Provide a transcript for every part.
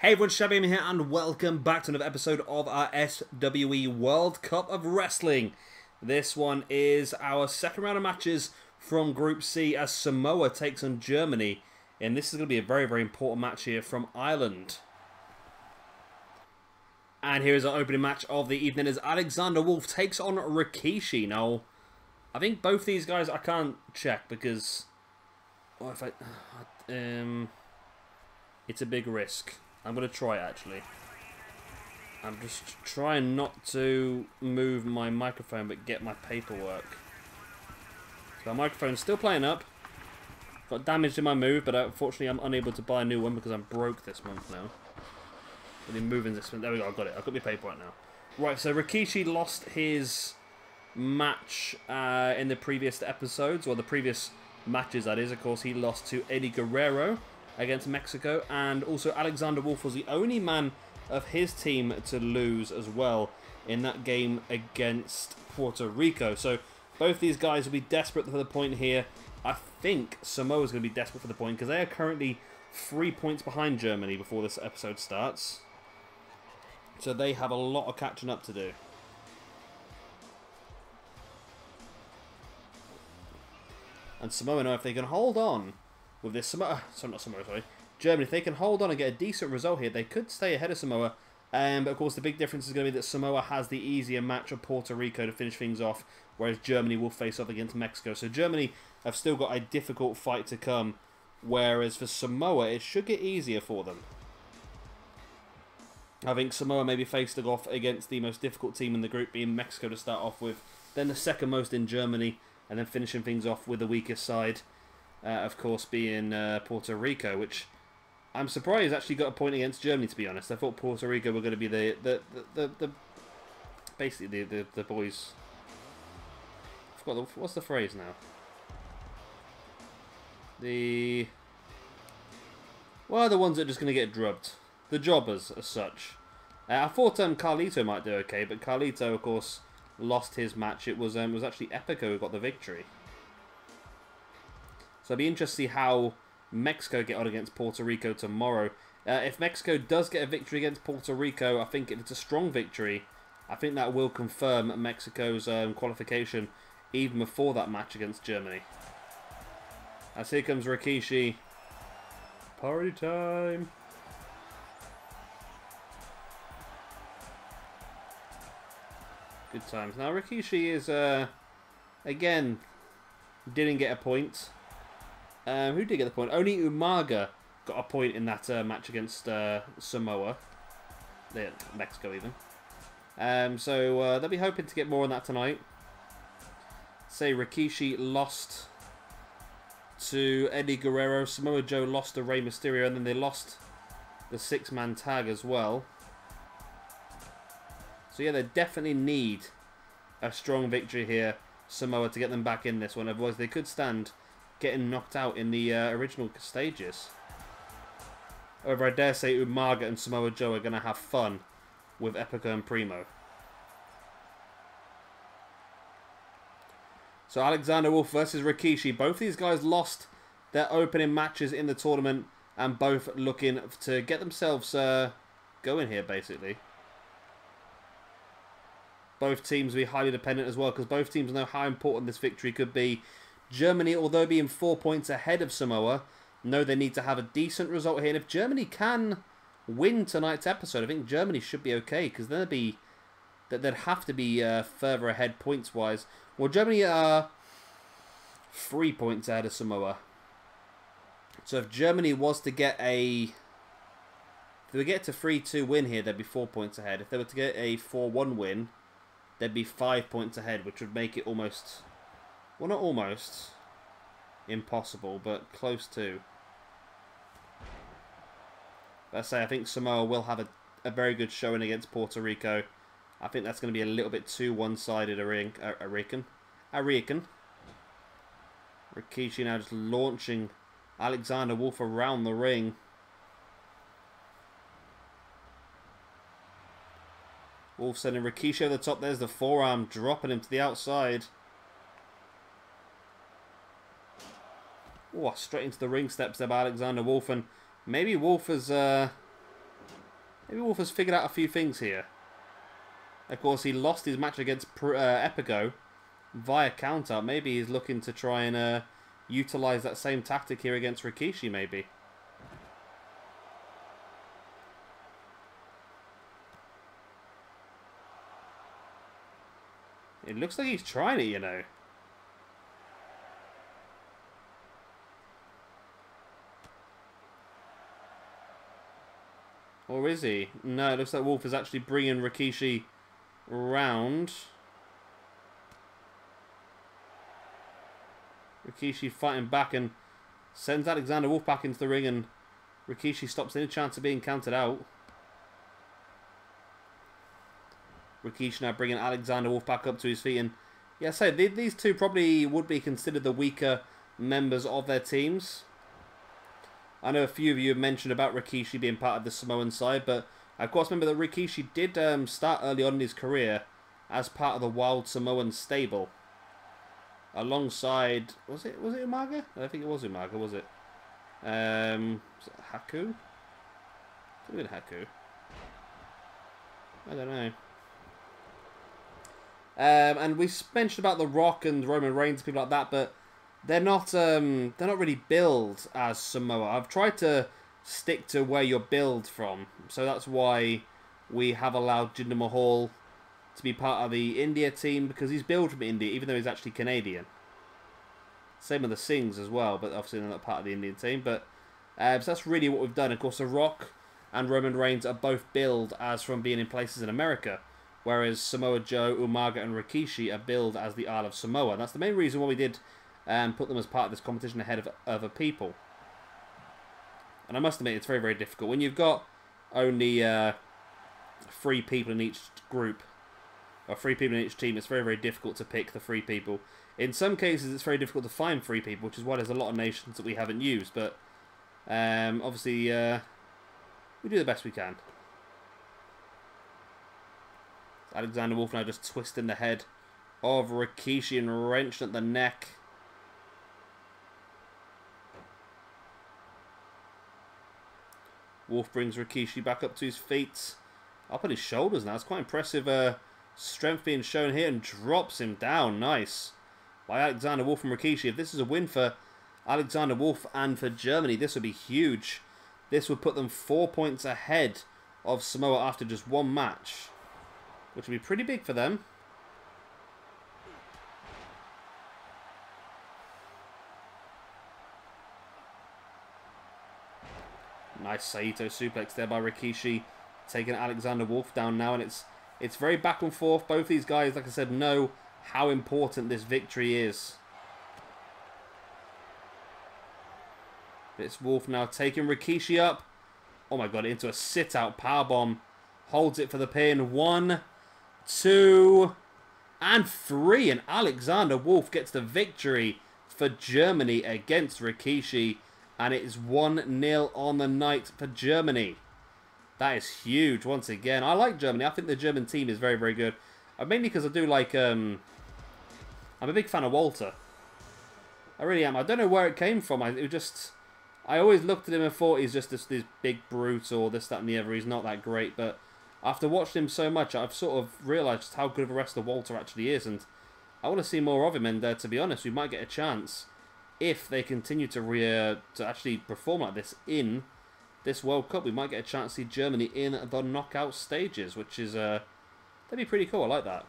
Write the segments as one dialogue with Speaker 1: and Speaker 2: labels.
Speaker 1: Hey everyone, Shabby here, and welcome back to another episode of our SWE World Cup of Wrestling. This one is our second round of matches from Group C as Samoa takes on Germany. And this is going to be a very, very important match here from Ireland. And here is our opening match of the evening as Alexander Wolfe takes on Rikishi. Now, I think both these guys I can't check because... Well, if it's a big risk. I'm going to try it, actually. I'm just trying not to move my microphone, but get my paperwork. So my microphone's still playing up. Got damage in my move, but unfortunately I'm unable to buy a new one because I'm broke this month now. I've been moving this one. There we go, I've got it. I've got my paperwork now. Right, so Rikishi lost his match in the previous episodes, or the previous matches, that is. Of course, he lost to Eddie Guerrero against Mexico, and also Alexander Wolfe was the only man of his team to lose as well in that game against Puerto Rico. So both these guys will be desperate for the point here. I think Samoa's going to be desperate for the point because they are currently 3 points behind Germany before this episode starts. So they have a lot of catching up to do. And Samoa know if they can hold on with this Germany, if they can hold on and get a decent result here, they could stay ahead of Samoa. But of course, the big difference is going to be that Samoa has the easier match of Puerto Rico to finish things off, whereas Germany will face off against Mexico. So Germany have still got a difficult fight to come, whereas for Samoa, it should get easier for them. I think Samoa may be facing off against the most difficult team in the group, being Mexico to start off with, then the second most in Germany, and then finishing things off with the weakest side. Of course, being Puerto Rico, which I'm surprised actually got a point against Germany. To be honest, I thought Puerto Rico were going to be basically the boys. I forgot what's the phrase now. The ones that are just going to get drubbed, the jobbers as such. I thought Carlito might do okay, but Carlito, of course, lost his match. It was actually Epico who got the victory. So it'll be interesting to see how Mexico get on against Puerto Rico tomorrow. If Mexico does get a victory against Puerto Rico, I think if it's a strong victory, I think that will confirm Mexico's qualification even before that match against Germany. As here comes Rikishi. Party time! Good times. Now Rikishi is, again, didn't get a point. Who did get the point? Only Umaga got a point in that match against Samoa. Mexico even. So they'll be hoping to get more on that tonight. Say Rikishi lost to Eddie Guerrero. Samoa Joe lost to Rey Mysterio. And then they lost the six-man tag as well. So yeah, they definitely need a strong victory here, Samoa, to get them back in this one. Otherwise they could stand getting knocked out in the original stages. However, I dare say Umaga and Samoa Joe are going to have fun with Epico and Primo. So Alexander Wolfe versus Rikishi. Both these guys lost their opening matches in the tournament and both looking to get themselves going here, basically. Both teams will be highly dependent as well because both teams know how important this victory could be. Germany, although being 4 points ahead of Samoa, know they need to have a decent result here. And if Germany can win tonight's episode, I think Germany should be okay because then they'd have to be further ahead points-wise. Well, Germany are 3 points ahead of Samoa. So if Germany was to get if they were to get to 3-2 win here, they'd be 4 points ahead. If they were to get a 4-1 win, they'd be 5 points ahead, which would make it almost... Well, not almost impossible, but close to. But I think Samoa will have a very good showing against Puerto Rico. I think that's going to be a little bit too one-sided, I reckon. Rikishi now just launching Alexander Wolfe around the ring. Wolfe sending Rikishi over the top. There's the forearm, dropping him to the outside. Oh, straight into the ring steps there by Alexander Wolfe. And maybe Wolfe has Maybe Wolfe has figured out a few things here. Of course, he lost his match against Epico via countout. Maybe he's looking to try and utilize that same tactic here against Rikishi, maybe. It looks like he's trying it, you know. Or is he? No, it looks like Wolfe is actually bringing Rikishi round. Rikishi fighting back and sends Alexander Wolfe back into the ring, and Rikishi stops any chance of being counted out. Rikishi now bringing Alexander Wolfe back up to his feet, and yeah, so these two probably would be considered the weaker members of their teams. I know a few of you have mentioned about Rikishi being part of the Samoan side, but of course remember that Rikishi did start early on in his career as part of the Wild Samoan stable. Alongside, was it Umaga? I think it was Umaga, was it? Was it Haku? Could have been Haku. I don't know. And we mentioned about The Rock and Roman Reigns, people like that, but they're not really billed as Samoa. I've tried to stick to where you're billed from, so that's why we have allowed Jinder Mahal to be part of the India team, because he's billed from India, even though he's actually Canadian. Same with the Singhs as well, but obviously they're not part of the Indian team. But so that's really what we've done. Of course, The Rock and Roman Reigns are both billed as from being in places in America, whereas Samoa Joe, Umaga, and Rikishi are billed as the Isle of Samoa. And that's the main reason why we did put them as part of this competition ahead of other people. And I must admit, it's very, very difficult. When you've got only 3 people in each group, or 3 people in each team, it's very, very difficult to pick the 3 people. In some cases, it's very difficult to find 3 people, which is why there's a lot of nations that we haven't used. But obviously, we do the best we can. Alexander Wolfe now just twisting the head of Rikishi and wrenched at the neck. Wolfe brings Rikishi back up to his feet. Up on his shoulders now. It's quite impressive strength being shown here, and drops him down. Nice. By Alexander Wolfe and Rikishi. If this is a win for Alexander Wolfe and for Germany, this would be huge. This would put them 4 points ahead of Samoa after just 1 match, which would be pretty big for them. Nice Saito suplex there by Rikishi, taking Alexander Wolfe down now, and it's very back and forth. Both these guys, like I said, know how important this victory is. It's Wolfe now taking Rikishi up. Oh my god, into a sit-out powerbomb. Holds it for the pin. 1, 2, and 3. And Alexander Wolfe gets the victory for Germany against Rikishi. And it is 1-0 on the night for Germany. That is huge once again. I like Germany. I think the German team is very, very good. Mainly because I do like... I'm a big fan of Walter. I really am. I don't know where it came from. I always looked at him and thought he's just this big brute or this, that, and the other. He's not that great. But after watching him so much, I've sort of realised just how good of a wrestler Walter actually is. And I want to see more of him. And to be honest, we might get a chance, if they continue to actually perform like this in this World Cup, we might get a chance to see Germany in the knockout stages, which is that'd be pretty cool. I like that.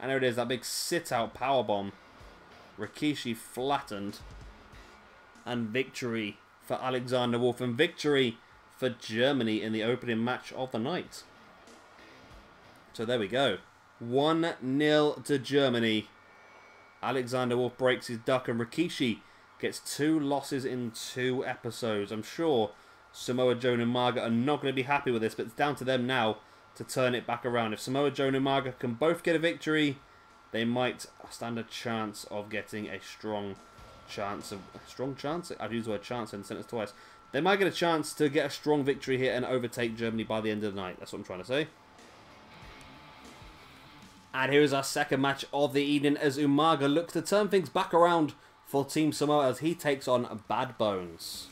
Speaker 1: And there it is, that big sit-out powerbomb. Rikishi flattened, and victory for Alexander Wolfe, and victory for Germany in the opening match of the night. So there we go, 1-0 to Germany. Alexander Wolfe breaks his duck, and Rikishi gets 2 losses in 2 episodes. I'm sure Samoa Joe and Umaga are not going to be happy with this, but it's down to them now to turn it back around. If Samoa Joe and Umaga can both get a victory, they might stand a chance of getting a strong chance. I've used the word chance in the sentence twice. They might get a chance to get a strong victory here and overtake Germany by the end of the night. That's what I'm trying to say. And here is our second match of the evening as Umaga looks to turn things back around for Team Samoa as he takes on Bad Bones.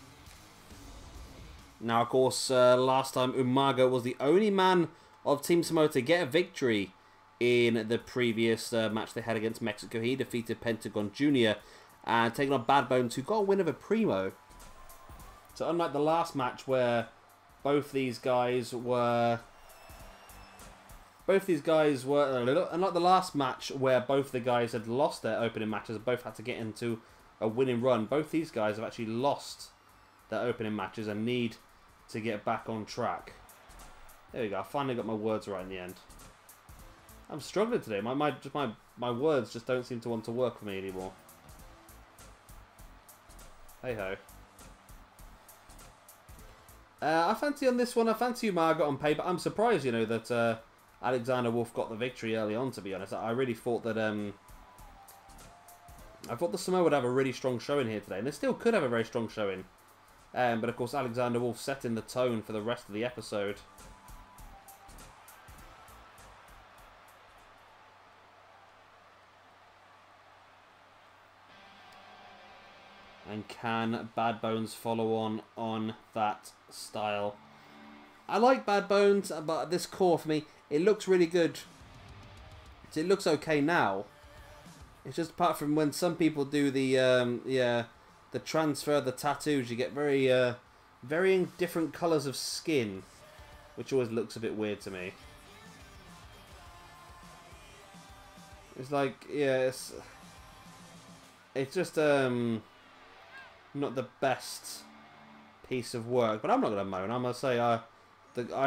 Speaker 1: Now, of course, last time Umaga was the only man of Team Samoa to get a victory in the previous match they had against Mexico. He defeated Pentagon Jr. and taking on Bad Bones, who got a win of a primo. So unlike the last match where both these guys were... unlike the last match where both the guys had lost their opening matches and both had to get into a winning run, both these guys have actually lost their opening matches and need to get back on track. There we go. I finally got my words right in the end. I'm struggling today. My words just don't seem to want to work for me anymore. Hey ho. I fancy on this one. I fancy Umaga on paper. I'm surprised, you know, that Alexander Wolfe got the victory early on. To be honest, I really thought that I thought the Samoa would have a really strong showing here today, and they still could have a very strong showing. But of course, Alexander Wolfe setting the tone for the rest of the episode. And can Bad Bones follow on that style? I like Bad Bones, but this core for me, it looks really good. It looks okay now. It's just apart from when some people do the the transfer, the tattoos, you get very varying different colours of skin, which always looks a bit weird to me. It's like, yeah, it's just not the best piece of work, but I'm not going to moan. I'm going to say I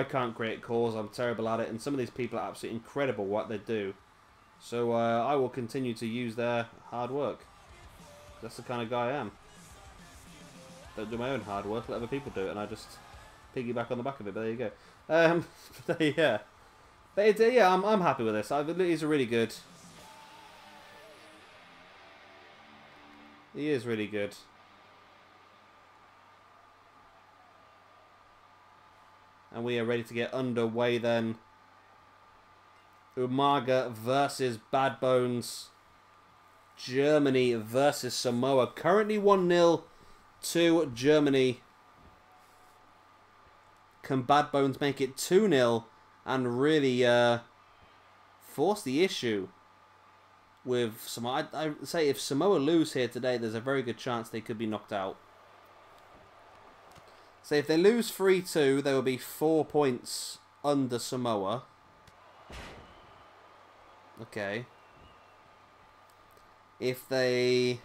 Speaker 1: can't create cores, I'm terrible at it, and some of these people are absolutely incredible what they do. So I will continue to use their hard work. That's the kind of guy I am. Don't do my own hard work, let other people do it, and I just piggyback on the back of it, but there you go. Yeah. But yeah, I'm happy with this. He's really good. He is really good. And we are ready to get underway then. Umaga versus Bad Bones. Germany versus Samoa. Currently 1-0 to Germany. Can Bad Bones make it 2-0 and really force the issue with Samoa? I say if Samoa lose here today, there's a very good chance they could be knocked out. So if they lose 3-2, they will be 4 points under Samoa. Okay. If they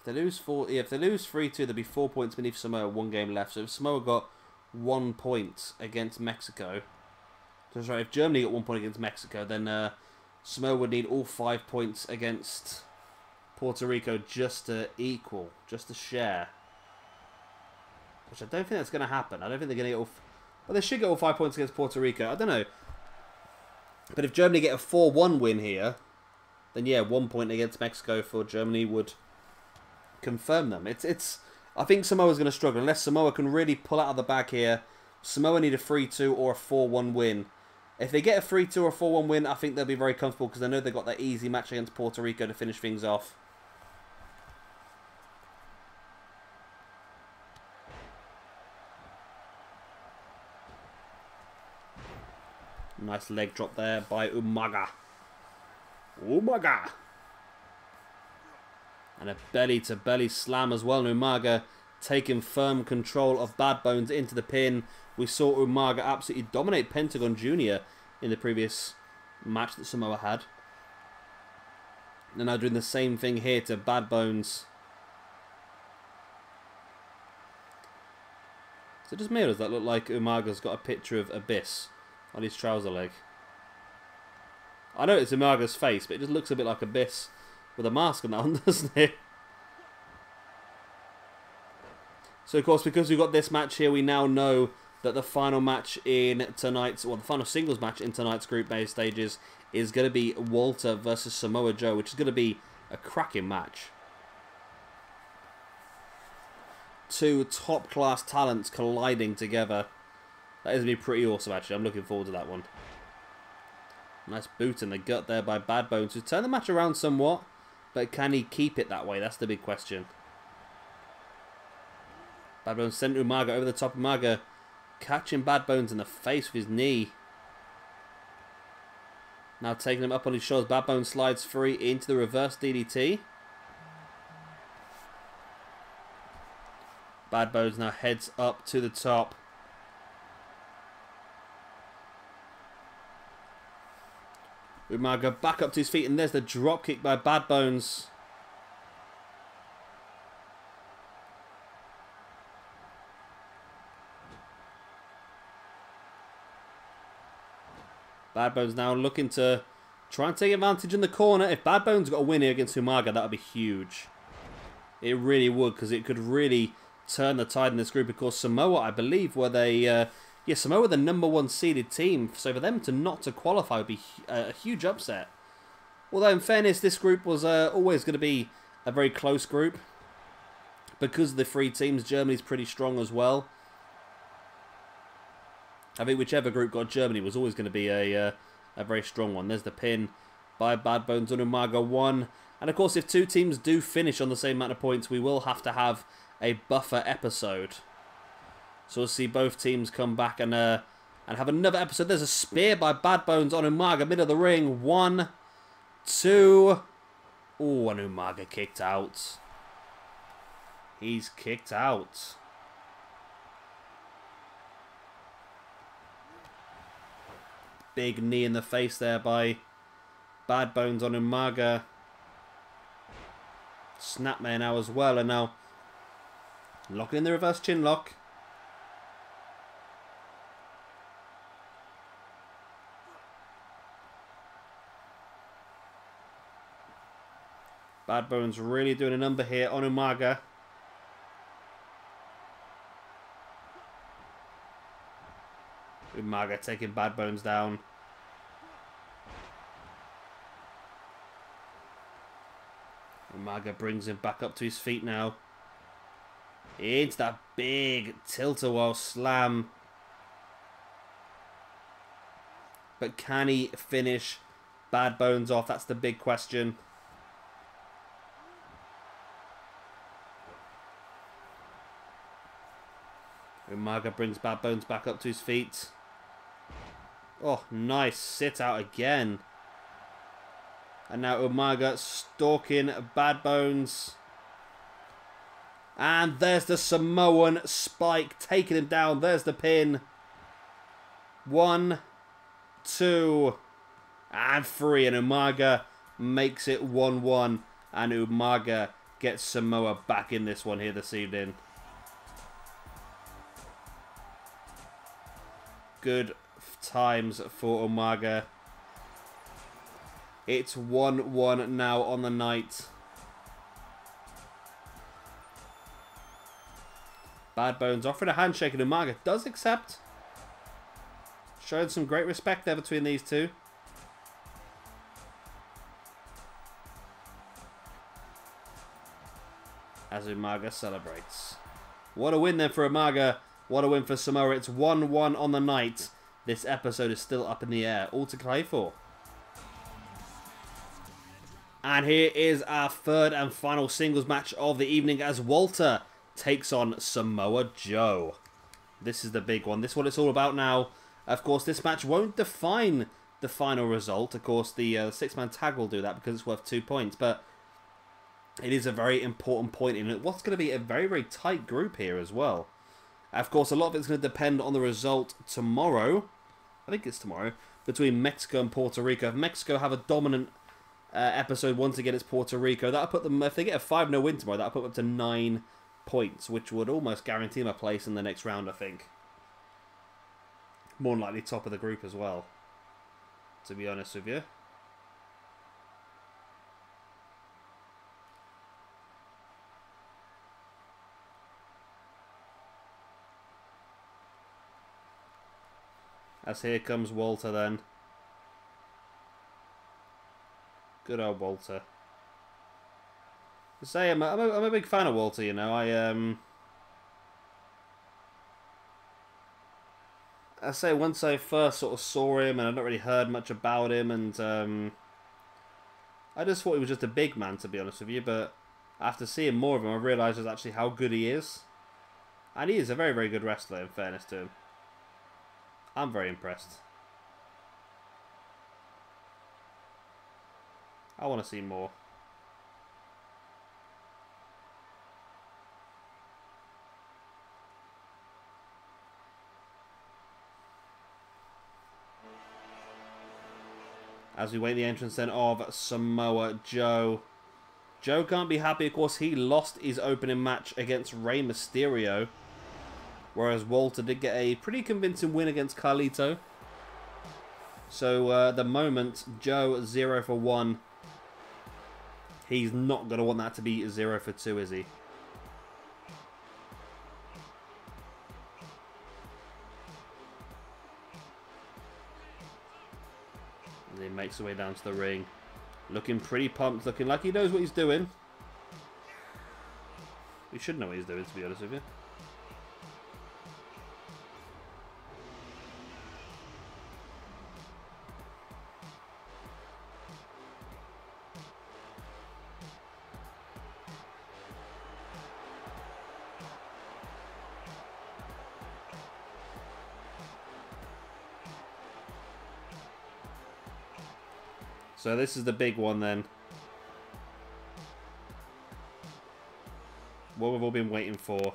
Speaker 1: lose 3-2, they'll be 4 points beneath Samoa, 1 game left. So if Samoa got 1 point against Mexico, so sorry, if Germany got 1 point against Mexico, then Samoa would need all 5 points against Puerto Rico just to equal, just to share. Which I don't think that's going to happen. I don't think they're going to get all... Well, they should get all 5 points against Puerto Rico. I don't know. But if Germany get a 4-1 win here, then yeah, 1 point against Mexico for Germany would confirm them. I think Samoa's going to struggle. Unless Samoa can really pull out of the bag here. Samoa need a 3-2 or a 4-1 win. If they get a 3-2 or a 4-1 win, I think they'll be very comfortable because they know they've got that easy match against Puerto Rico to finish things off. Nice leg drop there by Umaga. Umaga! And a belly-to-belly slam as well. And Umaga taking firm control of Bad Bones into the pin. We saw Umaga absolutely dominate Pentagon Jr. in the previous match that Samoa had. And now doing the same thing here to Bad Bones. Is it just me or does that look like Umaga's got a picture of Abyss on his trouser leg? I know it's Umaga's face, but it just looks a bit like Abyss with a mask on that one, doesn't it? So, of course, because we've got this match here, we now know that the final match in tonight's, well, the final singles match in tonight's group base stages is going to be Walter versus Samoa Joe, which is going to be a cracking match. Two top-class talents colliding together. That is going to be pretty awesome, actually. I'm looking forward to that one. Nice boot in the gut there by Bad Bones, who's turned the match around somewhat, but can he keep it that way? That's the big question. Bad Bones sent Umaga over the top. Umaga catching Bad Bones in the face with his knee. Now taking him up on his shoulders. Bad Bones slides free into the reverse DDT. Bad Bones now heads up to the top. Umaga back up to his feet, and there's the drop kick by Bad Bones. Bad Bones now looking to try and take advantage in the corner. If Bad Bones got a win here against Umaga, that would be huge. It really would, because it could really turn the tide in this group. Of course, Samoa, I believe, were they... Samoa were the #1 seeded team, so for them not to qualify would be a huge upset. Although, in fairness, this group was always going to be a very close group. Because of the 3 teams, Germany's pretty strong as well. I think whichever group got Germany was always going to be a very strong one. There's the pin by Bad Bones on Umaga 1. And of course, if 2 teams do finish on the same amount of points, we will have to have a buffer episode. So we'll see both teams come back and have another episode. There's a spear by Bad Bones on Umaga, middle of the ring. 1, 2. Oh, and Umaga kicked out. He's kicked out. Big knee in the face there by Bad Bones on Umaga. Snapmare now as well, and now locking in the reverse chin lock. Bad Bones really doing a number here on Umaga. Umaga taking Bad Bones down. Umaga brings him back up to his feet now. Into that big tilt-a-whirl slam. But can he finish Bad Bones off? That's the big question. Umaga brings Bad Bones back up to his feet. Oh, nice sit out again. And now Umaga stalking Bad Bones. And there's the Samoan spike taking him down. There's the pin. 1, 2, and 3. And Umaga makes it 1-1. And Umaga gets Samoa back in this one here this evening. Good times for Umaga. It's 1-1 now on the night. Bad Bones offering a handshake, and Umaga does accept. Showing some great respect there between these two. As Umaga celebrates. What a win then for Umaga. What a win for Samoa. It's 1-1 on the night. This episode is still up in the air. All to play for. And here is our third and final singles match of the evening as Walter takes on Samoa Joe. This is the big one. This is what it's all about now. Of course, this match won't define the final result. Of course, the 6-man tag will do that because it's worth 2 points. But it is a very important point in it. What's going to be a very, very tight group here as well. Of course, a lot of it's going to depend on the result tomorrow. I think it's tomorrow. Between Mexico and Puerto Rico. If Mexico have a dominant episode once again, it's Puerto Rico. That'll put them, if they get a 5-0 win tomorrow, that'll put them up to 9 points, which would almost guarantee them a place in the next round, I think. More than likely top of the group as well, to be honest with you. As here comes Walter then. Good old Walter. To say I'm a big fan of Walter, you know. I say once I first sort of saw him, and I've not really heard much about him, and I just thought he was just a big man, to be honest with you. But after seeing more of him, I realised actually how good he is. And he is a very, very good wrestler, in fairness to him. I'm very impressed. I want to see more. As we wait the entrance then of Samoa Joe. Joe can't be happy, of course. He lost his opening match against Rey Mysterio. Whereas Walter did get a pretty convincing win against Carlito. So at the moment, Joe 0 for 1. He's not going to want that to be 0 for 2, is he? And he makes his way down to the ring. Looking pretty pumped, looking like he knows what he's doing. He should know what he's doing, to be honest with you. So this is the big one then. What we've all been waiting for.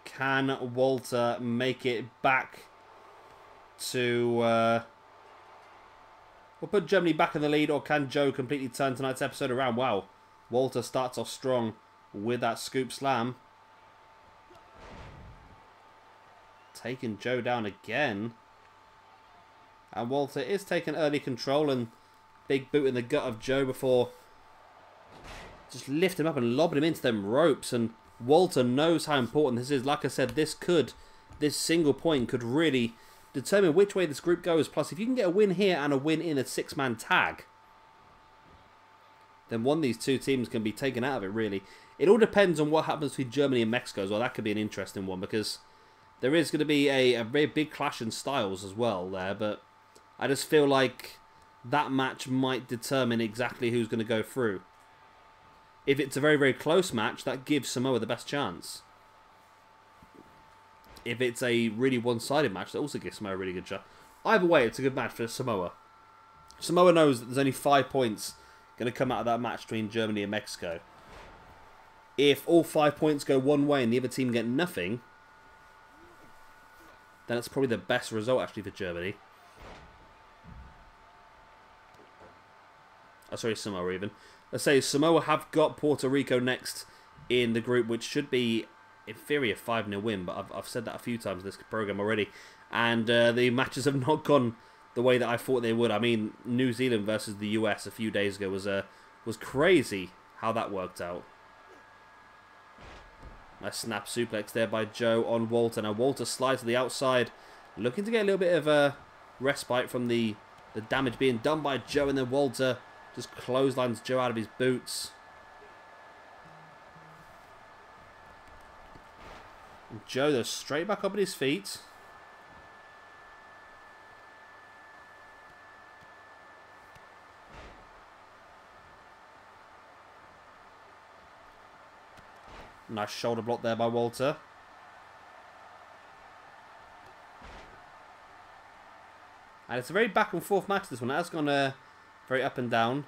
Speaker 1: Can Walter make it back to... we'll put Germany back in the lead, or can Joe completely turn tonight's episode around? Wow. Walter starts off strong with that scoop slam. Taking Joe down again. And Walter is taking early control, and big boot in the gut of Joe before just lifting him up and lobbing him into them ropes. And Walter knows how important this is. Like I said, this single point could really determine which way this group goes. Plus, if you can get a win here and a win in a six-man tag, then one of these two teams can be taken out of it, really. It all depends on what happens between Germany and Mexico as well. That could be an interesting one, because there is going to be a very big clash in styles as well there, but I just feel like that match might determine exactly who's going to go through. If it's a very, very close match, that gives Samoa the best chance. If it's a really one-sided match, that also gives Samoa a really good shot. Either way, it's a good match for Samoa. Samoa knows that there's only 5 points going to come out of that match between Germany and Mexico. If all 5 points go one way and the other team get nothing, then it's probably the best result, actually, for Germany. Oh, sorry, Samoa even. Let's say Samoa have got Puerto Rico next in the group, which should be, in theory, a 5-0 win. But I've said that a few times in this program already. And the matches have not gone the way that I thought they would. I mean, New Zealand versus the US a few days ago was crazy how that worked out. Nice snap suplex there by Joe on Walter. Now Walter slides to the outside, looking to get a little bit of a respite from the damage being done by Joe, and then Walter just clotheslines Joe out of his boots. And Joe goes straight back up on his feet. Nice shoulder block there by Walter. And it's a very back and forth match, this one. It has gone very up and down.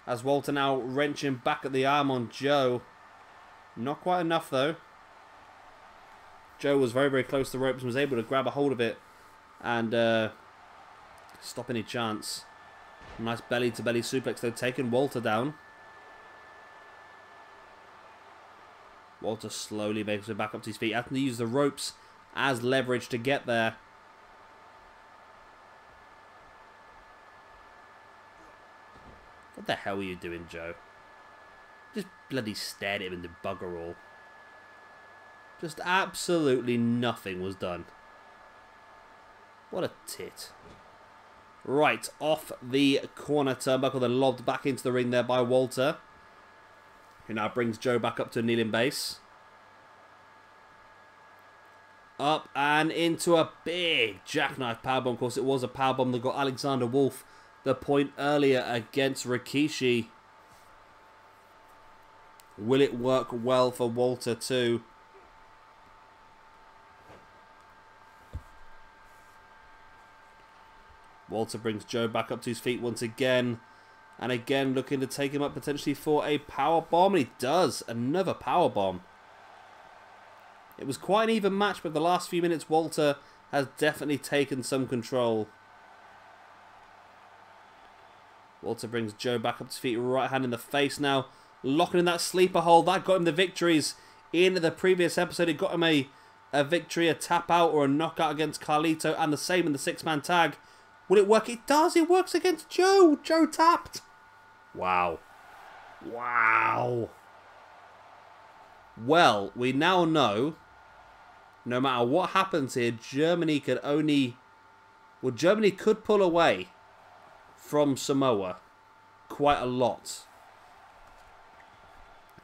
Speaker 1: As Walter now wrenching back at the arm on Joe. Not quite enough, though. Joe was very, very close to the ropes and was able to grab a hold of it and stop any chance. Nice belly-to-belly suplex, though, taking Walter down. Walter slowly makes it back up to his feet, having to use the ropes as leverage to get there. What the hell are you doing, Joe? Just bloody stared at him in the bugger all. Just absolutely nothing was done. What a tit. Right, off the corner turnbuckle, then lobbed back into the ring there by Walter. Who now brings Joe back up to a kneeling base. Up and into a big jackknife powerbomb. Of course, it was a powerbomb that got Alexander Wolfe the point earlier against Rikishi. Will it work well for Walter too? Walter brings Joe back up to his feet once again. And again looking to take him up potentially for a power bomb. And he does. Another power bomb. It was quite an even match, but the last few minutes Walter has definitely taken some control. Walter brings Joe back up to his feet. Right hand in the face now. Locking in that sleeper hold. That got him the victories in the previous episode. It got him a victory, a tap out or a knockout against Carlito. And the same in the 6-man tag. Will it work? It does. It works against Joe. Joe tapped. Wow. Wow. Well, we now know, no matter what happens here, Germany could only... Well, Germany could pull away from Samoa quite a lot.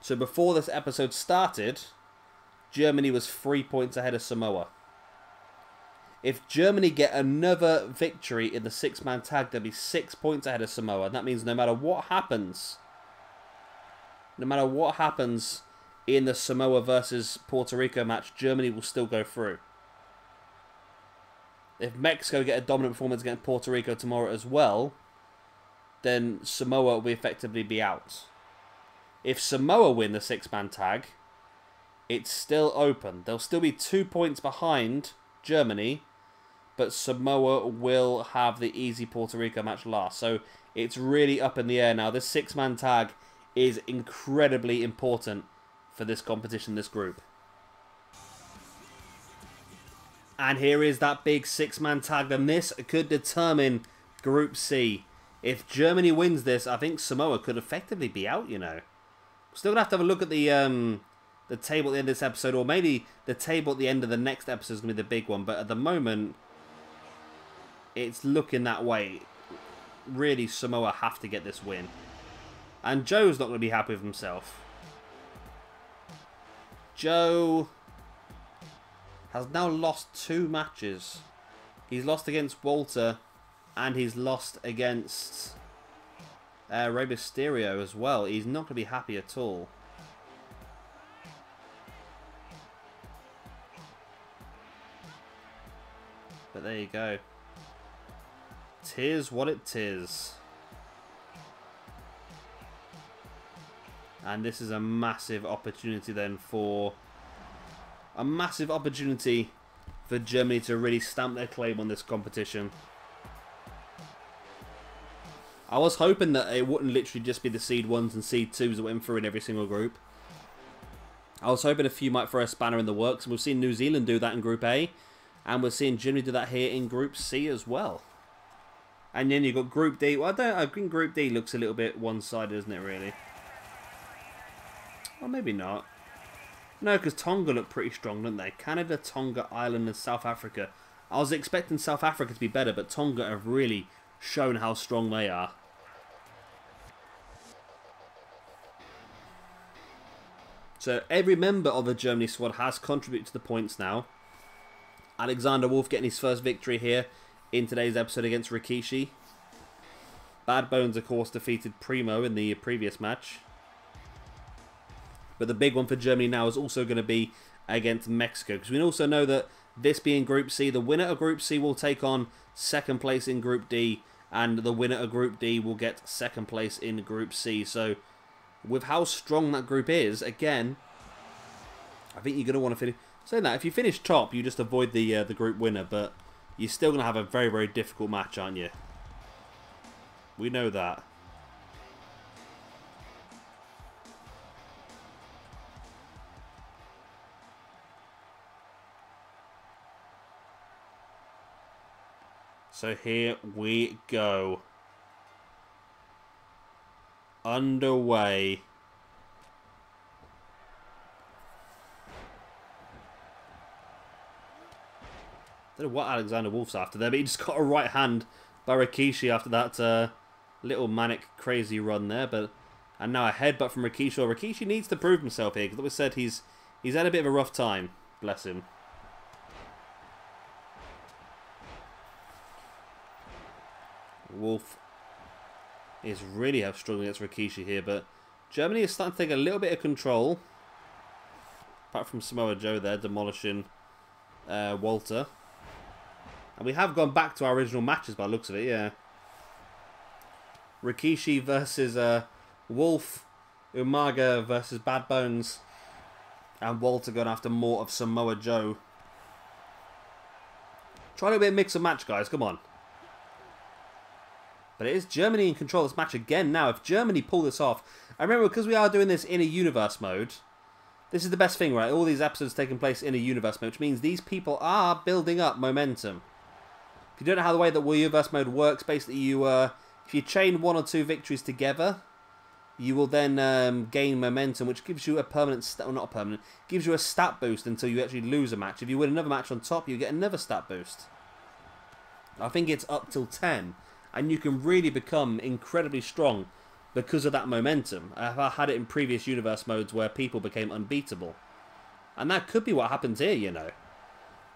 Speaker 1: So before this episode started, Germany was 3 points ahead of Samoa. If Germany get another victory in the 6-man tag, they'll be 6 points ahead of Samoa. And that means no matter what happens in the Samoa versus Puerto Rico match, Germany will still go through. If Mexico get a dominant performance against Puerto Rico tomorrow as well, then Samoa will effectively be out. If Samoa win the 6-man tag, it's still open. They'll still be 2 points behind Germany, but Samoa will have the easy Puerto Rico match last. So it's really up in the air now. This 6-man tag is incredibly important for this competition, this group. And here is that big 6-man tag. And this could determine Group C. If Germany wins this, I think Samoa could effectively be out, you know. Still going to have a look at the table at the end of this episode. Or maybe the table at the end of the next episode is going to be the big one. But at the moment, it's looking that way. Really, Samoa have to get this win. And Joe's not going to be happy with himself. Joe has now lost 2 matches. He's lost against Walter and he's lost against Rey Mysterio as well. He's not going to be happy at all. But there you go. Tis what it tis. And this is a massive opportunity then for... A massive opportunity for Germany to really stamp their claim on this competition. I was hoping that it wouldn't literally just be the seed 1s and seed 2s that went through in every single group. I was hoping a few might throw a spanner in the works. We've seen New Zealand do that in Group A. And we're seeing Germany do that here in Group C as well. And then you've got Group D. Well, I think Group D looks a little bit one-sided, isn't it, really? Well, maybe not. No, because Tonga look pretty strong, don't they? Canada, Tonga, Ireland, and South Africa. I was expecting South Africa to be better, but Tonga have really shown how strong they are. So every member of the Germany squad has contributed to the points now. Alexander Wolfe getting his first victory here in today's episode against Rikishi. Bad Bones, of course, defeated Primo in the previous match. But the big one for Germany now is also going to be against Mexico. Because we also know that this being Group C, the winner of Group C will take on second place in Group D. And the winner of Group D will get second place in Group C. So with how strong that group is, again, I think you're going to want to finish... Saying that, if you finish top, you just avoid the group winner. But you're still going to have a very, very difficult match, aren't you? We know that. So here we go. Underway. I don't know what Alexander Wolfe's after there, but he just got a right hand by Rikishi after that little manic crazy run there. And now a headbutt from Rikishi. Rikishi needs to prove himself here, because like we said, he's had a bit of a rough time. Bless him. Wolfe is really struggling against Rikishi here, but Germany is starting to take a little bit of control. Apart from Samoa Joe there, demolishing Walter. And we have gone back to our original matches by the looks of it, yeah. Rikishi versus Wolfe. Umaga versus Bad Bones. And Walter going after more of Samoa Joe. Try a bit of mix and match, guys. Come on. But it is Germany in control of this match again now. If Germany pull this off... I remember, because we are doing this in a universe mode... This is the best thing, right? All these episodes taking place in a universe mode, which means these people are building up momentum. If you don't know how the way that universe mode works, basically you... if you chain 1 or 2 victories together... You will then gain momentum, which gives you a permanent... Well, not a permanent. Gives you a stat boost until you actually lose a match. If you win another match on top, you get another stat boost. I think it's up till 10. And you can really become incredibly strong because of that momentum. I've had it in previous universe modes where people became unbeatable. And that could be what happens here, you know.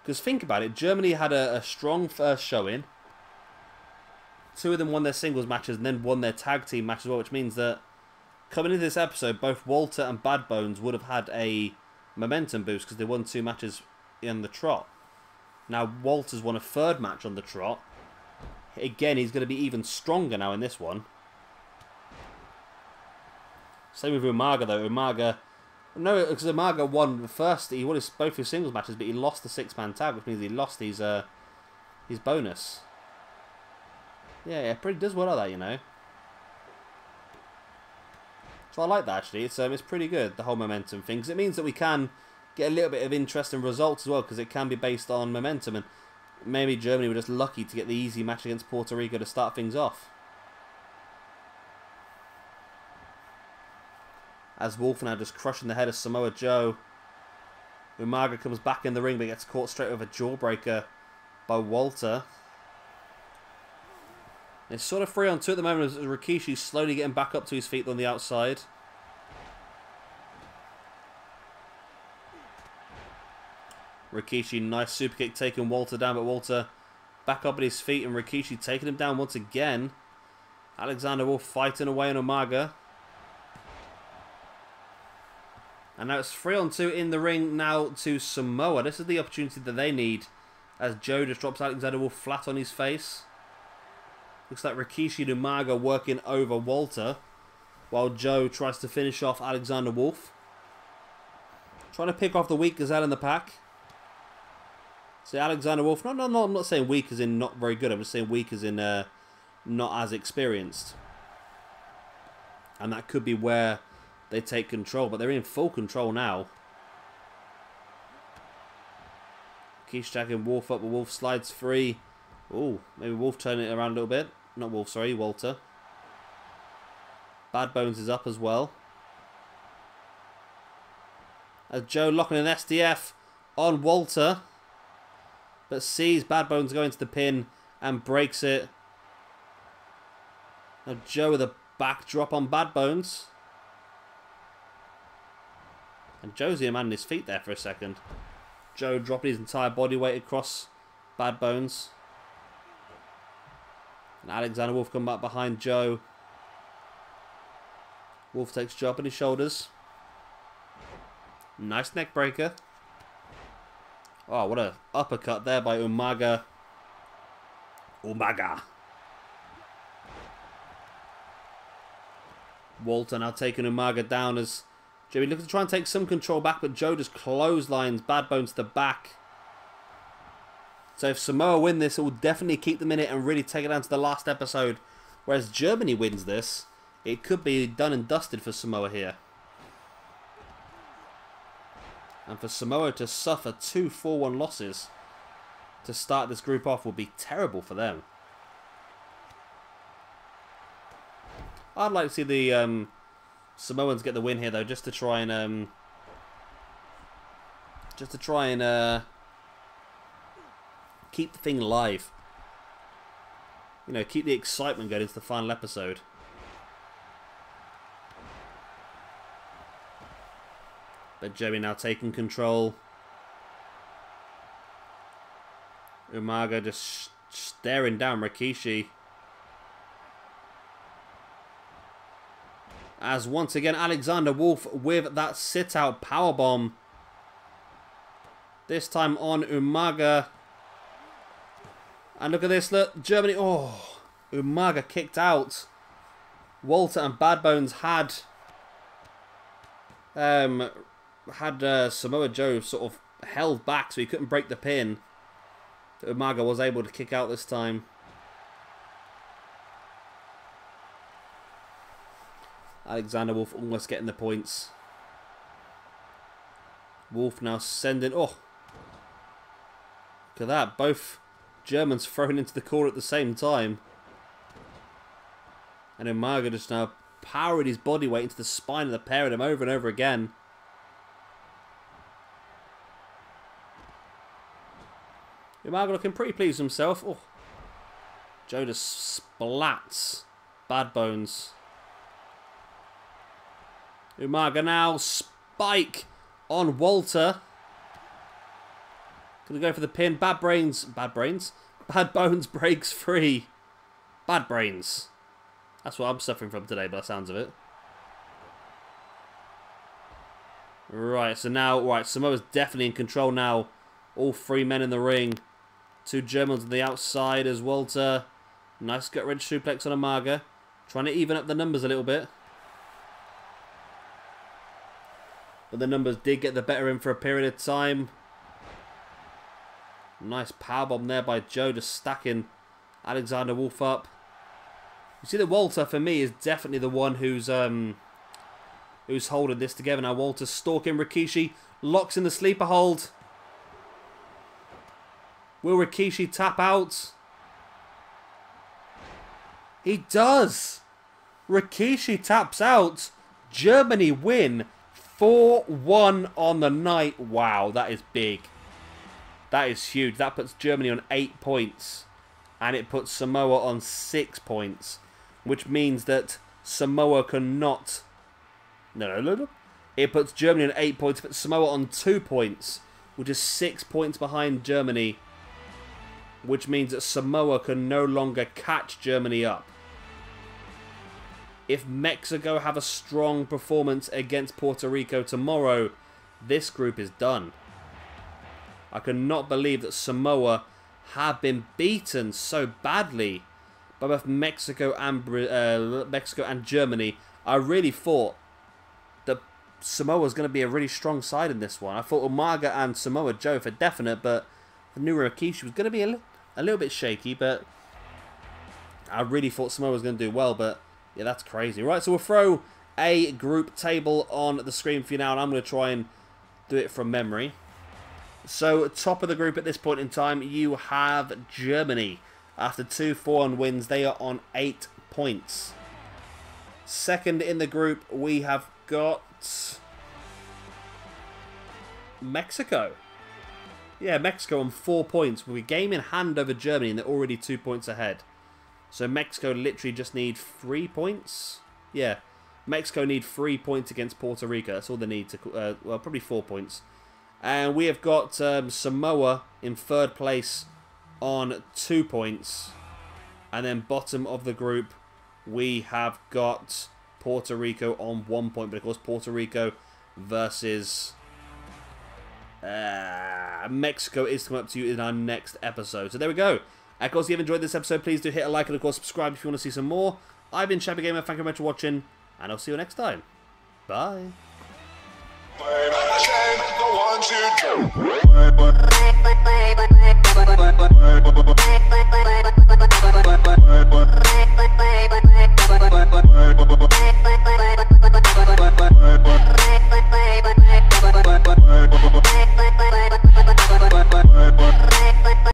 Speaker 1: Because think about it. Germany had a strong first showing. 2 of them won their singles matches and then won their tag team match as well, which means that coming into this episode, both Walter and Bad Bones would have had a momentum boost because they won 2 matches in the trot. Now, Walter's won a 3rd match on the trot. Again, he's going to be even stronger now in this one. Same with Umaga, though. Umaga... No, because Umaga won the first... He won both his singles matches, but he lost the 6-man tag, which means he lost his bonus. Yeah, pretty does well at that, you know. So I like that, actually. It's pretty good, the whole momentum thing. Because it means that we can get a little bit of interest in results as well, because it can be based on momentum. And maybe Germany were just lucky to get the easy match against Puerto Rico to start things off. As Wolfe now just crushing the head of Samoa Joe. Umaga comes back in the ring, but gets caught straight with a jawbreaker by Walter. It's sort of 3-on-2 at the moment as Rikishi's slowly getting back up to his feet on the outside. Rikishi, nice super kick taking Walter down, but Walter back up at his feet and Rikishi taking him down once again. Alexander Wolfe fighting away on Umaga. And now it's 3-on-2 in the ring now to Samoa. This is the opportunity that they need as Joe just drops Alexander Wolfe flat on his face. Looks like Rikishi and Umaga working over Walter while Joe tries to finish off Alexander Wolfe. Trying to pick off the weak gazelle in the pack. So Alexander Wolfe, no, I'm not saying weak as in not very good. I'm just saying weak as in not as experienced. And that could be where they take control, but they're in full control now. Rikishi tagging Wolfe up, but Wolfe slides free. Ooh, maybe Wolfe turning it around a little bit. Not Wolfe, sorry, Walter. Bad Bones is up as well. As Joe locking an SDF on Walter. But sees Bad Bones going to the pin and breaks it. Now Joe with a backdrop on Bad Bones. And Joe's the man on his feet there for a second. Joe dropping his entire body weight across Bad Bones. And Alexander Wolfe come back behind Joe. Wolfe takes Joe up on his shoulders. Nice neck breaker. Oh, what a uppercut there by Umaga. Umaga. Walter now taking Umaga down as Joey looks to try and take some control back, but Joe just clotheslines Bad Bones to the back. So if Samoa win this, it will definitely keep them in it and really take it down to the last episode. Whereas Germany wins this, it could be done and dusted for Samoa here. And for Samoa to suffer 2 4-1 losses to start this group off would be terrible for them. I'd like to see the Samoans get the win here, though, just to try and keep the thing live. You know, keep the excitement going into the final episode. But Joey now taking control. Umaga just staring down Rikishi. As once again, Alexander Wolfe with that sit-out powerbomb. This time on Umaga. And look at this, look, Germany. Oh, Umaga kicked out. Walter and Bad Bones had Samoa Joe sort of held back so he couldn't break the pin. Umaga was able to kick out this time. Alexander Wolfe almost getting the points. Wolfe now sending... Oh! Look at that. Both Germans thrown into the corner at the same time. And Umaga just now powering his body weight into the spine of the pair of them over and over again. Umaga looking pretty pleased with himself. Oh. Joe just splats Bad Bones. Umaga now, spike on Walter. Gonna go for the pin. Bad Bones breaks free. Bad Brains. That's what I'm suffering from today by the sounds of it. Right, so now, right, Samoa's definitely in control now. All three men in the ring. Two Germans on the outside as Walter. Nice gut-wrench suplex on Umaga. Trying to even up the numbers a little bit. But the numbers did get the better in for a period of time. Nice powerbomb there by Joe, just stacking Alexander Wolfe up. You see that Walter, for me, is definitely the one who's holding this together. Now Walter's stalking Rikishi, locks in the sleeper hold. Will Rikishi tap out? He does! Rikishi taps out. Germany win 4-1 on the night. Wow, that is big. That is huge. That puts Germany on 8 points. And it puts Samoa on 6 points. Which means that Samoa cannot... No. It puts Germany on 8 points, but Samoa on 2 points. Which is 6 points behind Germany. Which means that Samoa can no longer catch Germany up. If Mexico have a strong performance against Puerto Rico tomorrow, this group is done. I cannot believe that Samoa have been beaten so badly by both Mexico and Germany. I really thought that Samoa was going to be a really strong side in this one. I thought Umaga and Samoa Joe for definite, but the new Rikishi was going to be a little bit shaky, but I really thought Samoa was going to do well, but yeah, that's crazy. Right, so we'll throw a group table on the screen for you now, and I'm going to try and do it from memory. So, top of the group at this point in time, you have Germany. After 2 4-1 wins, they are on 8 points. Second in the group, we have got Mexico. Yeah, Mexico on 4 points with a game in hand over Germany, and they're already 2 points ahead. So Mexico literally just need 3 points. Yeah, Mexico need 3 points against Puerto Rico. That's all they need to, well, probably 4 points. And we have got Samoa in third place on 2 points. And then bottom of the group, we have got Puerto Rico on 1 point. But of course, Puerto Rico versus Mexico is coming up to you in our next episode. So there we go. Of course, if you've enjoyed this episode, please do hit a like and of course subscribe if you want to see some more. I've been Chappy Gamer, thank you very much for watching, and I'll see you next time. Bye. The 1, 2, 3.